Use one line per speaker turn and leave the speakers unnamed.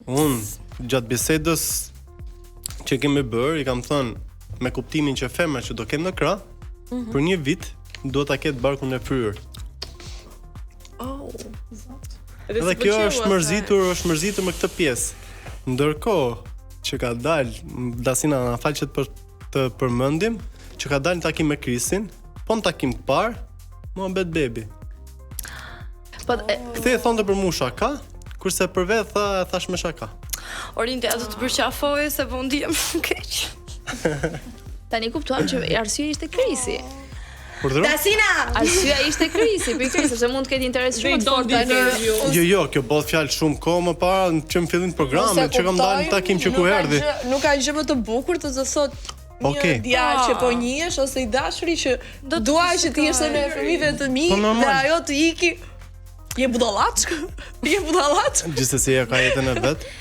Unë gjatë bisedës që kemi bërë, i kam thënë me kuptimin që femra që do kenë në krah, për një vit do ta ketë barkun e fryrë. Edhe kjo është mërzitur me këtë pjesë. Ndërkohë që ka dalë Dasina na fal që të përmendim, që ka dalë në takim me Krisin, po në takim të parë, Muhabet bebi. Kthej thonte për mua shaka, kurse për vetë thash me shaka.
Orinte ato të përqafoj se po ndihem shumë keq.
Tani kuptuam që arsyeja ishte Krisi.
Dasina!
Arsyeja ishte Krisi, pikërisht sepse mund të ketë interes shumë të fortë në.
Jo, kjo bëhet fjalë shumë kohë më para që në fillim të programit që kam dalë në takim që ku erdhi.
Nuk ka gjë më të bukur të thotë një djalë që po njihesh ose i dashuri që dua që ti jesh me fëmijëve të mi dhe ajo të iki. Je budallatçk? Je budallatçk?
Gjithsesi ka jetën e vet.